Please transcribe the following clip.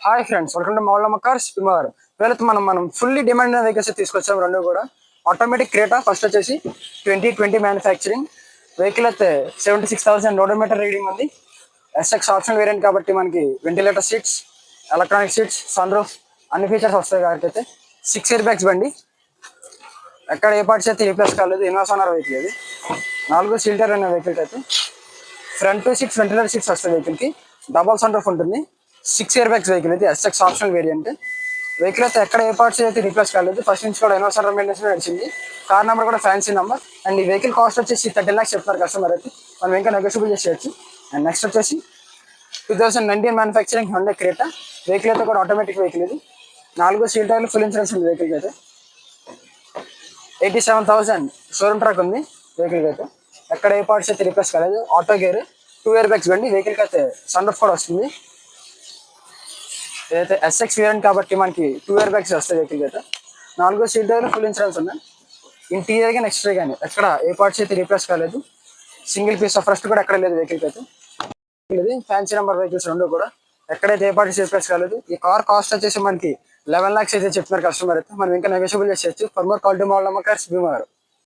Hi friends, welcome to Moulamma cars Bhimavaram. వీళ్ళతో మనం fully demand vehicles తీసుకొచ్చాం. రెండు కూడా ఆటోమేటిక్ క్రేటా. ఫస్ట్ వచ్చేసి 2020 మ్యానుఫ్యాక్చరింగ్ వెహికల్ అయితే 76,000 ఓడోమీటర్ రీడింగ్ ఉంది. ఎస్ఎక్స్ ఆప్షనల్ వేరియంట్ కాబట్టి మనకి ventilator seats, electronic seats, sunroof అన్ని ఫీచర్స్ వస్తాయి. కాబట్టి అయితే 6 ఇయర్ బ్యాగ్స్ బండి. ఎక్కడ ఏ పార్ట్స్ అయితే రీప్లేస్ కాలేదు. ఇన్నోసానర్ వెహికల్ ఇది. 4 సీటర్ అనే వెహికల్ అయితే ఫ్రంట్ 6 వెంటిలేటర్ సీట్స్ వస్తాయి. వెహికల్కి డబల్ సన్ రూఫ్ ఉంటుంది. 6 ఇయర్ బ్యాగ్స్ వెహికల్ అయితే ఎస్ఎక్స్ ఆప్షనల్ వేరియంట్ వెహికల్ అయితే ఎక్కడ ఏ పార్ట్స్ అయితే రీప్లేస్ కాలేదు. ఫస్ట్ నుంచి కూడా ఇన్నోసానర్ మెయింటెనెన్స్ నడిచింది. కార్ నెంబర్ కూడా ఫ్యాన్సీ నెంబర్. అండ్ ఈ వెహికల్ కాస్ట్ వచ్చేసి 30 lakhs చెప్తారు కస్టమర్ అయితే. మనం ఇంకా నెగోషియబుల్ చేసేయచ్చు. అండ్ నెక్స్ట్ వచ్చేసి 2019 మ్యానుఫ్యాక్చరింగ్ హుండై క్రేటా వెహికల్ అయితే కూడా ఆటోమేటిక్ వెహికల్ ఇది. 4 సీటర్లు ఫుల్ ఇన్సూరెన్స్ ఉంది వెహికల్కి అయితే. 87,000 షోరూమ్ ట్రాక్ ఉంది వెహికల్కి అయితే. ఎక్కడ ఏ పార్ట్స్ అయితే రీప్లేస్ కాలేదు. ఆటో గేర్, 2 ఇయర్ బ్యాగ్స్ బండి. వెహికల్కి అయితే సన్ రూఫ్ కూడా వస్తుంది. ఏదైతే ఎస్ఎక్స్ వేరియంట్ కాబట్టి మనకి 2 ఇయర్ బ్యాగ్స్ వస్తాయి వెహికల్కి అయితే. 4 సీటర్లు ఫుల్ ఇన్సూరెన్స్ ఉన్నాయి. ఇంటీరియర్ కానీ ఎక్స్ట్రా కానీ ఎక్కడ ఏ పార్ట్స్ అయితే రీప్లేస్ కాలేదు. సింగిల్ పీస్ ఆఫ్ రెస్ట్ కూడా ఎక్కడ లేదు వెహికల్కి అయితే. ఇది ఫ్యాన్సీ నెంబర్ వెహికల్స్ రెండు కూడా ఎక్కడైతే ఏ పార్ట్స్ రీప్లేస్ కాలేదు. ఈ కార్ కాస్ట్ వచ్చేసి మనకి 11 lakhs అయితే చెప్తున్నారు కస్టమర్ అయితే. మనం ఇంకా నెగోషియబుల్ చేసేయచ్చు. For more call to Moulamma cars Bhimavaram.